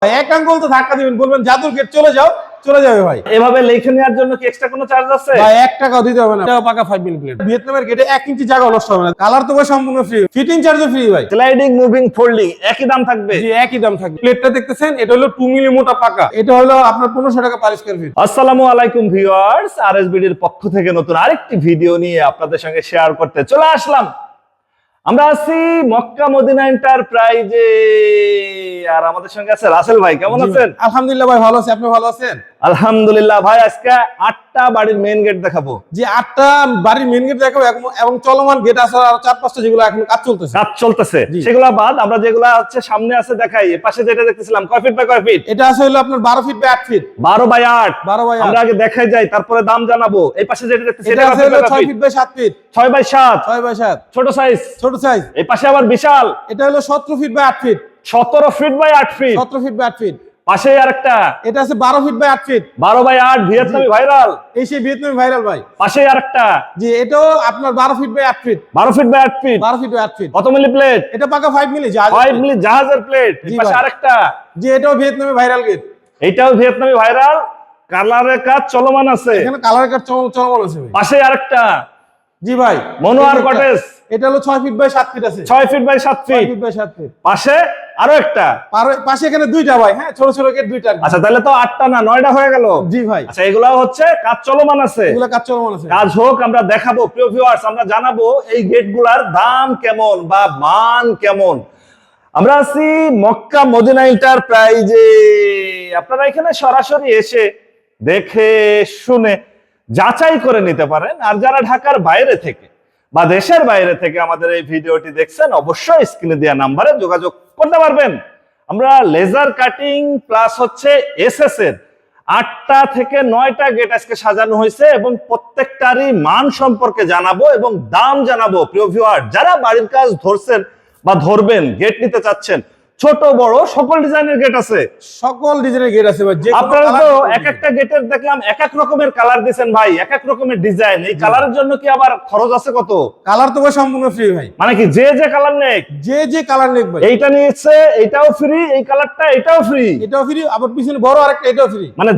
এক আঙ্গুল তো ধাক্কা দিবেন, বলবেন জাদুর গেট চলে যাও, চলে যাবে ভাই। এভাবে লিখে নেওয়ার জন্য কি এক্সট্রা কোনো চার্জ আছে? ভাই 1 টাকাও দিতে হবে না, এটা পাকা 5 মিলি প্লেট। ভিয়েতনামের গেটে 1 ইঞ্চি জায়গা নষ্ট হবে না। কালার তো ভাই সম্পূর্ণ ফ্রি, ফিটিং চার্জও ফ্রি ভাই। স্লাইডিং, মুভিং, ফোল্ডিং একই দাম থাকবে? জি একই দাম থাকবে। প্লেটটা দেখতেছেন, এটা হলো 2 মিলি মোটা পাকা, এটা হলো আপনার 1500 টাকা পার স্কয়ার ফিট। আসসালামু আলাইকুম ভিউয়ার্স, আরএসবিডির পক্ষ থেকে নতুন আরেকটি ভিডিও নিয়ে আপনাদের সঙ্গে শেয়ার করতে চলে আসলাম। আমরা আছি মক্কা মদিনা এন্টারপ্রাইজে, আর আমাদের সঙ্গে আছে রাসেল ভাই। কেমন আছেন? আলহামদুলিল্লাহ ভাই, ভালো আছি। আপনি ভালো আছেন? আলহামদুলিল্লাহ ভাই। আজকে 8টা বাড়ির মেইন গেট দেখাবো। যে 8টা বাড়ির মেইন গেট দেখাবো, এবং চলমান গেট আছে আর 4-5টা যেগুলো এখন কাজ চলতেছে। সেগুলো বাদ আমরা যেগুলো হচ্ছে সামনে আছে দেখাই। এই পাশে যেটা দেখতেছিলাম কয় ফিট বাই কয় ফিট? এটা আছে হলো আপনার 12 feet by 8 feet. 12 by 8। 12 by 8 আমরা আগে দেখাই যাই, তারপরে দাম জানাবো। এই পাশে যেটা দেখতেছি এটা আছে হলো 6 feet by 7 feet. 6 by 7। 6 by 7 ছোট সাইজ। ছোট সাইজ। এই পাশে আবার বিশাল, এটা হলো 17 feet by 8 feet. 17 feet by 8 feet. 17 feet by 8 feet. পাশে আরেকটা, এটা আছে 12 ফিট বাই 8 ফিট। 12 বাই 8 ভিয়েতনামি ভাইরাল। এই সেই ভিয়েতনামি ভাইরাল ভাই। পাশে আরেকটা, জি এটাও আপনার 12 feet by 8 feet. 12 feet by 8 feet. 12 feet by 8 feet. কত মিলি প্লেট? এটা পাকা 5 মিলি জাহাজ। 5 মিলি জাহাজের প্লেট। এই জি পাশে ভাই। আরেকটা, জি এটাও ভিয়েতনামি ভাইরাল গেট। এইটাও ভিয়েতনামি ভাইরাল, কালারের কাজ চলমান আছে। এখানে কালার কাট চলমান আছে ভাই। পাশে আরেকটা, জি ভাই মনোয়ার কটেজ। এটা হলো 6 ফিট বাই 7 ফিট আছে। 6 feet by 7 6 feet. Feet by 7 feet. পাশে আরো একটা। পাশে এখানে দুইটা ভাই, হ্যাঁ ছোট ছোট গেট দুইটা। আচ্ছা তাহলে তো 8টা না 9টা হয়ে গেল। জি ভাই। আচ্ছা এগুলাও হচ্ছে কাজ চলমান আছে। এগুলা কাজ চলমান আছে। কাজ হোক, আমরা দেখাবো। প্রিয় ভিউয়ার্স, আমরা জানাবো এই গেটগুলার দাম কেমন বা মান কেমন। আমরা আছি মক্কা মদিনা এন্টারপ্রাইজে। আপনারা এখানে সরাসরি এসে দেখে শুনে যাচাই করে নিতে পারেন। আর যারা ঢাকার বাইরে থেকে বা দেশের বাইরে থেকে আমাদের এই ভিডিওটি দেখছেন, অবশ্যই স্ক্রিনে দেওয়া নাম্বারে যোগাযোগ করতে পারবেন। আমরা লেজার কাটিং প্লাস হচ্ছে এসএস এর 8টা থেকে 9টা গেট আজকে সাজানো হয়েছে, এবং প্রত্যেকটারই মান সম্পর্কে জানাবো এবং দাম জানাবো। প্রিয় ভিউয়ার, যারা বাড়ির কাজ ধরছেন বা ধরবেন, গেট নিতে চাচ্ছেন, ছোট বড় সকল ডিজাইনের গেট আছে। সকল ডিজাইনের গেট আছে ভাই। যে আপনারা তো এক একটা গেটের দেখলাম এক এক রকমের কালার দিয়েছেন ভাই, এক এক রকমের ডিজাইন। এই কালারের জন্য কি আবার খরচ আছে কত? কালার তো ভাই সম্পূর্ণ ফ্রি ভাই। মানে কি যে কালার নেক, যে কালার নেক ভাই। এইটা নিয়েছে এটাও ফ্রি, এই কালারটা এটাও ফ্রি, এটাও ফ্রি, আবার পিছনে বড় আরেকটা এটাও ফ্রি। মানে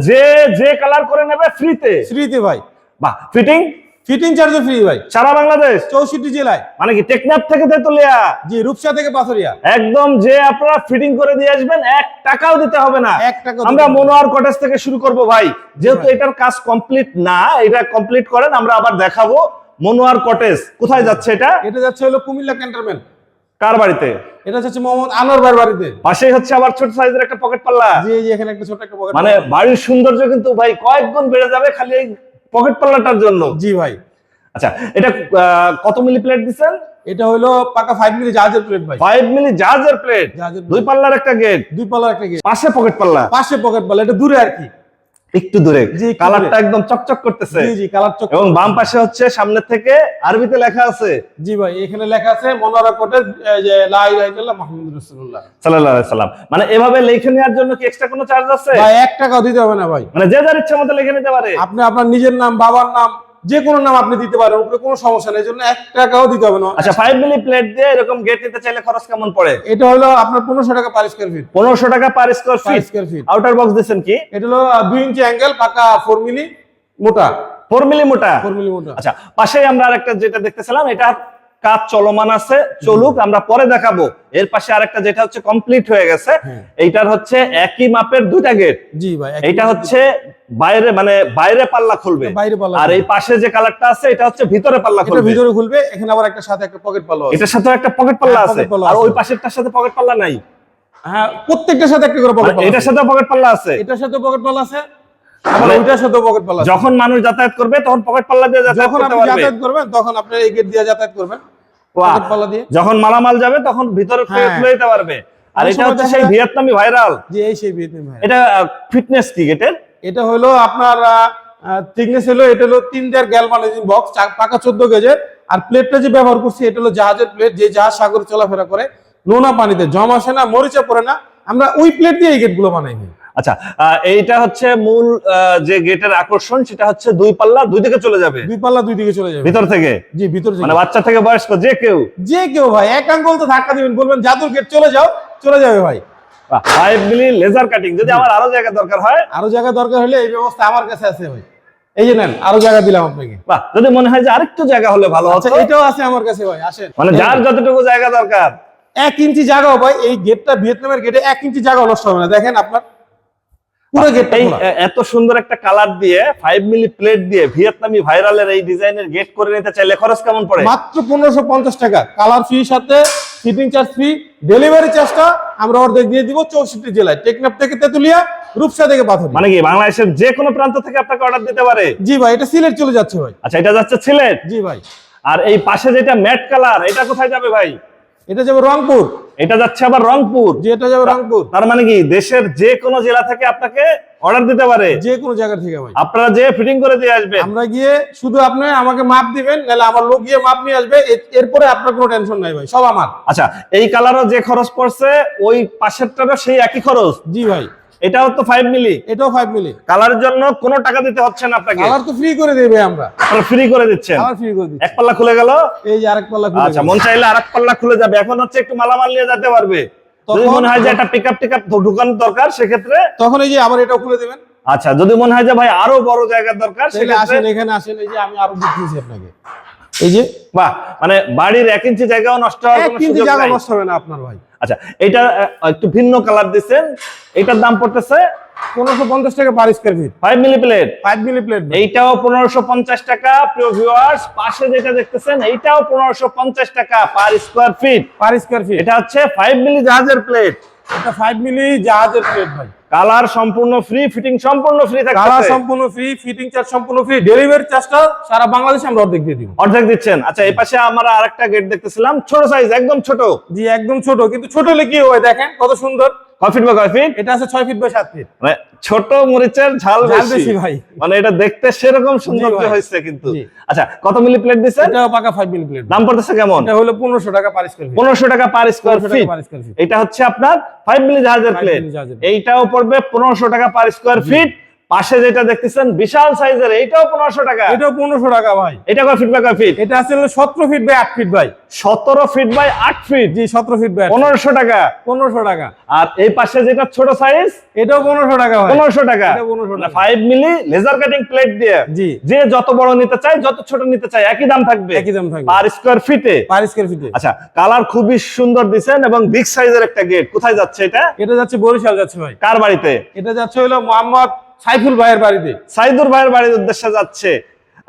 যে কালার করে নেবে ফ্রিতে। ফ্রিতে ভাই। বাহ। ফিটিং চার্জও ফ্রি ভাই, সারা বাংলাদেশ 64 জেলায়। মানে কি টেকনাফ থেকে তেতুলিয়া? জি রূপসা থেকে পাথরিয়া। একদম যে আপনারা ফিটিং করে দিয়ে আসবেন, 1 টাকাও দিতে হবে না। 1 টাকাও। আমরা মনোয়ার কটেজ থেকে শুরু করব ভাই, যেহেতু এটার কাজ কমপ্লিট না। এটা কমপ্লিট করেন, আমরা আবার দেখাবো। মনোয়ার কটেজ কোথায় যাচ্ছে? এটা যাচ্ছে হলো কুমিল্লা ক্যান্টনমেন্ট। কার বাড়িতে? এটা হচ্ছে মোহাম্মদ আনোয়ার ভাইয়ের বাড়িতে। পাশেই হচ্ছে আবার ছোট সাইজের একটা পকেট পাল্লা। জি এখানে একটা ছোট একটা পকেট। মানে বাড়ির সৌন্দর্য কিন্তু ভাই কয়েক গুণ বেড়ে যাবে খালি এই পকেট পাল্লাটার জন্য। জি ভাই। আচ্ছা এটা কত মিলি প্লেট দিচ্ছেন? এটা হলো পাকা 5 মিলি জাহাজের প্লেট ভাই। 5 মিলি জাহাজের প্লেট, 2 পাল্লার একটা গেট। 2 পাল্লার একটা গেট, পাশে পকেট পাল্লা। পাশে পকেট পাল্লা, এটা দূরে আর কি, একটু দূরে। জি কালারটা একদম চকচক করতেছে। জি কালার চকচক। এবং বাম পাশে হচ্ছে সামনে থেকে আরবিতে লেখা আছে। জি ভাই এখানে লেখা আছে মনোয়ারা কটেজ, যে লা ইলাহা ইল্লাল্লাহ মুহাম্মাদুর রাসূলুল্লাহ সাল্লাল্লাহু আলাইহি সাল্লাম। মানে এভাবে লিখে নেওয়ার জন্য কি এক্সট্রা কোনো চার্জ আছে? ভাই 1 টাকাও দিতে হবে না ভাই। মানে যে যার ইচ্ছা মতো লিখে নিতে পারে। আপনি আপনার নিজের নাম, বাবার নাম, যে কোনো নাম আপনি দিতে পারেন, কোনো সমস্যা নেই। এর জন্য 1 টাকাও দিতে হবে না। আচ্ছা 5 মিলি প্লেট দিয়ে এরকম গেট নিতে চাইলে খরচ কেমন পড়ে? এটা হলো আপনার 1500 টাকা পার স্কয়ার ফিট। 1500 টাকা per square fit. Outer box দিবেন কি? এটা হলো 2 ইঞ্চি অ্যাঙ্গেল, পাকা 4 মিলি মোটা। 4 মিলি মোটা। 4 মিলি মোটা। আচ্ছা পাশেই আমরা আরেকটা যেটা দেখতেছিলাম, এটা কাজ চলমান আছে, চলুক, আমরা পরে দেখাবো। এর পাশে আরেকটা যেটা হচ্ছে কমপ্লিট হয়ে গেছে, এইটার হচ্ছে একই মাপের 2টা গেট। জি ভাই। এইটা হচ্ছে বাইরে, মানে বাইরে পাল্লা খুলবে। আর এই পাশে যে কালারটা আছে এটা হচ্ছে ভিতরে পাল্লা খুলবে। এটা ভিতরে খুলবে। এখানে আবার একটা সাথে একটা পকেট পাল্লা আছে। এটার সাথে একটা পকেট পাল্লা আছে, আর ওই পাশেরটার সাথে পকেট পাল্লা নাই। হ্যাঁ প্রত্যেকটার সাথে একটা করে পকেট পাল্লা। এটার সাথে পকেট পাল্লা আছে, এটার সাথে পকেট পাল্লা আছে, আবার ওইটার সাথে পকেট পাল্লা আছে। যখন মানুষ যাতায়াত করবে তখন পকেট পাল্লা দিয়ে যাতায়াত যখন করতে আপনি পারবে। যাতায়াত করবেন তখন আপনি এই গেট দিয়ে যাতায়াত করবেন, পকেট পাল্লা দিয়ে। যখন মালামাল যাবে তখন ভিতরে খুলে দিতে পারবে। আর এটা হচ্ছে সেই ভিয়েতনামি ভাইরাল। জি এই সেই ভিয়েতনামি ভাইরাল। এটা ফিটনেস কি গেটের? এটা হলো আপনার থিকনেস হলো, এটা হলো 3 দেয়ার গ্যালভানাইজিং বক্স, পাকা 14 গেজের। আর প্লেটটা যে ব্যবহার করছি এটা হলো জাহাজের প্লেট, যে জাহাজ সাগরে চলাফেরা করে, নোনা পানিতে জমা আসে না, মরিচা পড়ে না। আমরা ওই প্লেট দিয়ে এই গেটগুলো বানাই। আচ্ছা এইটা হচ্ছে মূল যে গেটের আকর্ষণ, সেটা হচ্ছে 2 পাল্লা 2 দিকে চলে যাবে। 2 পাল্লা 2 দিকে চলে যাবে ভিতর থেকে। জি ভিতর থেকে, মানে বাচ্চা থেকে বয়স্ক যে কেউ ভাই 1 আঙ্গুল তো ধাক্কা দিবেন, বলবেন জাদুর গেট চলে যাও, চলে যাবে ভাই। 5 মিলি লেজার কাটিং। যদি আমার আরো জায়গা দরকার হয়, আরো জায়গা দরকার হলে এই ব্যবস্থা আমার কাছে আছে ভাই। এই যে নেন, আরো জায়গা দিলাম আপনাকে। বাহ, যদি মনে হয় যে আরেকটু জায়গা হলে ভালো হতো, আচ্ছা, এটাও আছে আমার কাছে ভাই, আসেন। মানে যার যতটুকু জায়গা দরকার। 1 ইঞ্চি জায়গাও ভাই, এই গেটটা ভিয়েতনামের গেটে 1 ইঞ্চি জায়গা নষ্ট হবে না। দেখেন আপনার পুরো গেটটা এই খোলা। এত সুন্দর একটা কালার দিয়ে 5 মিলি প্লেট দিয়ে ভিয়েতনামি ভাইরালের এই ডিজাইনের গেট করে নিতে চাইলে খরচ কেমন পড়ে? মাত্র 1550 টাকা, কালার ফ্রি, সাথে ফিটিং চার্জ ফ্রি, ডেলিভারি চার্জটা আমরা অর্ধেক দিয়ে দিব 64 জেলায়, টেকনাফ থেকে তেতুলিয়া, রূপসা থেকে পাথর। মানে কি বাংলাদেশের যে কোনো প্রান্ত থেকে আপনাকে অর্ডার দিতে পারে? জি ভাই, এটা সিলেট চলে যাচ্ছে ভাই। আচ্ছা, এটা যাচ্ছে সিলেট। জি ভাই। আর এই পাশে যেটা ম্যাট কালার, এটা কোথায় যাবে ভাই? এটা যাবে রংপুর। এটা যাচ্ছে আবার রংপুর। জি, এটা যাবে রংপুর। তার মানে কি দেশের যে কোনো জেলা থেকে আপনাকে অর্ডার দিতে পারে? যে কোনো জায়গা থেকে ভাই। আপনারা যে ফিটিং করে দিয়ে আসবেন, আমরা গিয়ে শুধু আপনি আমাকে মাপ দিবেন, নাহলে আমার লোক গিয়ে মাপ নিয়ে আসবে। এরপরে আপনার কোনো টেনশন নাই ভাই, সব আমার। আচ্ছা, এই কালারও যে খরচ পড়ছে, ওই পাশেরটারও সেই একই খরচ? জি ভাই। এটাও তো 5 মিলি? এটাও 5 মিলি। কালারের জন্য কোনো টাকা দিতে হচ্ছে না আপনাকে? কালার তো ফ্রি করে দেবে আমরা। আপনারা ফ্রি করে দিচ্ছেন? কালার ফ্রি করে দিচ্ছি। এক পাল্লা খুলে গেল, এই যে আরেক পাল্লা খুলে আচ্ছা, গেল। মন চাইলে আরেক পাল্লা খুলে যাবে। এখন হচ্ছে একটু মালামাল নিয়ে যেতে পারবে। যদি তখন- মনে হয় যে একটা পিকআপ ঢুকানোর দরকার, সেক্ষেত্রে তখন এই যে আবার এটাও খুলে দেবেন। আচ্ছা, যদি মনে হয় যে ভাই আরো বড় জায়গার দরকার, তাহলে সেক্ষেত্রে আসেন, এখানে আসেন। এই যে আমি আরো দিচ্ছি আপনাকে। এই যে বাহ, মানে বাড়ির 1 ইঞ্চি জায়গাও নষ্ট হওয়ার 1 কোনো ইঞ্চি সুযোগ জায়গা নাই। নষ্ট হবে না আপনার ভাই। আচ্ছা, এটা একটু ভিন্ন কালার দিচ্ছেন, এটার দাম পড়তেছে 1550 টাকা per square feet. 5 milli plate. 5 milli plate. এইটাও 1550 টাকা। প্রিয় ভিউয়ার্স, পাশে যেটা দেখতেছেন এইটাও 1550 টাকা পার স্কয়ার ফিট। পার স্কয়ার ফিট। এটা হচ্ছে 5 মিলি জাহাজের প্লেট। এটা 5 মিলি জাহাজের প্লেট ভাই। কালার সম্পূর্ণ ফ্রি, ফিটিং সম্পূর্ণ ফ্রি থাকছে। কালার সম্পূর্ণ ফ্রি, ফিটিং চার্জ সম্পূর্ণ ফ্রি, ডেলিভারি চার্জটা সারা বাংলাদেশে আমরা অর্ধেক দিয়ে দিব। অর্ধেক দিচ্ছেন? আচ্ছা, এই পাশে আমরা আরেকটা গেট দেখতেছিলাম, ছোট সাইজ, একদম ছোট। জি, একদম ছোট, কিন্তু ছোট হলে কি হয় দেখেন কত সুন্দর। কয় ফিট বাই কয় ফিট? এটা আছে 6 ফিট বাই 7 ফিট। মানে ছোট মরিচের ঝাল ঝাল বেশি বেশি ভাই। মানে এটা দেখতে সেরকম সৌন্দর্য ভাই। হয়েছে কিন্তু। জি। আচ্ছা, কত মিলি প্লেট দিচ্ছেন? এটাও পাকা 5 মিলি প্লেট। দাম পড়তেছে কেমন? এটা হলো 1500 টাকা পার স্কয়ার ফিট। 1500 টাকা পার স্কয়ার 1500 ফিট। টাকা পার স্কয়ার ফিট। এটা হচ্ছে আপনার 5 মিলি জাহাজের 5 প্লেট। মিলি জাহাজের। এইটাও পড়বে 1500 টাকা পার স্কয়ার ফিট। পাশে যেটা দেখতেছেন বিশাল সাইজের, এইটাও 1500 টাকা। এটাও 1500 টাকা ভাই। এটা কয় ফিট বাই কয় ফিট? এটা আছে হলো 17 ফিট বাই 8 ফিট ভাই। 17 ফিট বাই 8 ফিট। জি, 17 ফিট বাই 8 ফিট। 1500 টাকা। 1500 টাকা। আর এই পাশে যেটা ছোট সাইজ, এটাও 1500 টাকা ভাই। 1500 টাকা। এটা 1500 টাকা। 5 মিলি লেজার কাটিং প্লেট দিয়ে জি। যে যত বড় নিতে চায়, যত ছোট নিতে চায়, একই দাম থাকবে। একই দাম থাকবে। পার স্কয়ার ফিটে। পার স্কয়ার ফিটে। আচ্ছা, কালার খুবই সুন্দর দিছেন এবং বিগ সাইজের একটা গেট। কোথায় যাচ্ছে এটা? এটা যাচ্ছে বরিশাল যাচ্ছে ভাই। কার বাড়িতে? এটা যাচ্ছে হলো মোহাম্মদ সাইফুল ভাইয়ের বাড়িতে। সাইদুর ভাইয়ের বাড়ির উদ্দেশ্যে যাচ্ছে।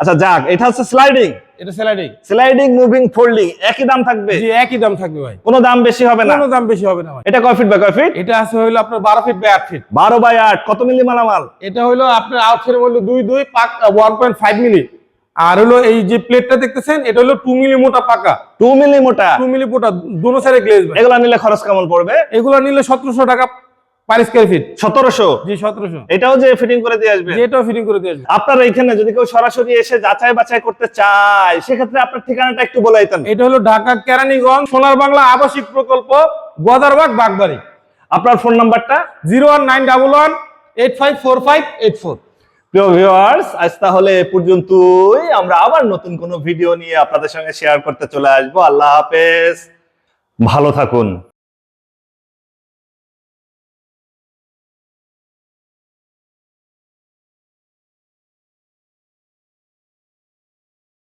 আচ্ছা, যাক, এটা হচ্ছে স্লাইডিং। এটা স্লাইডিং। স্লাইডিং, মুভিং, ফোল্ডিং, একই দাম থাকবে? জি, একই দাম থাকবে ভাই। কোনো দাম বেশি হবে না? কোনো দাম বেশি হবে না ভাই। এটা কয় ফিট বাই কয় ফিট? এটা আছে হলো আপনার 12 ফিট বাই 8 ফিট। 12 বাই 8। কত মিলি মালামাল? এটা হলো আপনার আউটসাইড মূল্য 22 পাক 1.5 মিলি। আর হলো এই যে প্লেটটা দেখতেছেন, এটা হলো 2 মিলি মোটা পাকা। 2 মিলি মোটা। 2 মিলি মোটা, দুনো সাইডে গ্লেজ ভাই। এগুলা নিলে খরচ কেমন পড়বে? এগুলো নিলে 1700 টাকা পার স্কয়ার ফিট। 1700? জি, 1700। এটাও যে ফিটিং করে দিয়ে আসবে? যেটাও ফিটিং করে দিয়ে আসবে। আপনার এখানে যদি কেউ সরাসরি এসে যাচাই বাছাই করতে চায়, সেক্ষেত্রে আপনার ঠিকানাটা একটু বলে দিতেন। এটা হলো ঢাকা কেরানীগঞ্জ সোনার বাংলা আবাসিক প্রকল্প, গদারবাগ, বাগবাড়ি। আপনার ফোন নাম্বারটা? 01911854584। প্রিয় ভিউয়ার্স, আজ তাহলে এ পর্যন্তই। আমরা আবার নতুন কোনো ভিডিও নিয়ে আপনাদের সঙ্গে শেয়ার করতে চলে আসবো। আল্লাহ হাফেজ, ভালো থাকুন।